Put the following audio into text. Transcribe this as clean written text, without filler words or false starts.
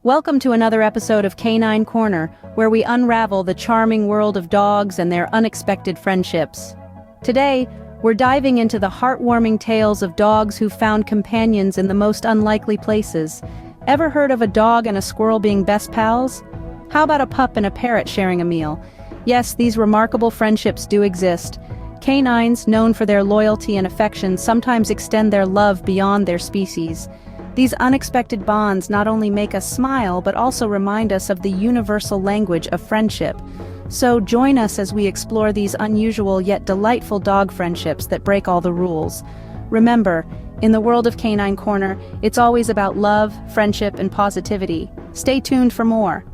Welcome to another episode of Canine Corner, where we unravel the charming world of dogs and their unexpected friendships. Today, we're diving into the heartwarming tales of dogs who found companions in the most unlikely places. Ever heard of a dog and a squirrel being best pals? How about a pup and a parrot sharing a meal? Yes, these remarkable friendships do exist. Canines, known for their loyalty and affection, sometimes extend their love beyond their species. These unexpected bonds not only make us smile but also remind us of the universal language of friendship. So join us as we explore these unusual yet delightful dog friendships that break all the rules. Remember, in the world of Canine Corner, it's always about love, friendship, and positivity. Stay tuned for more.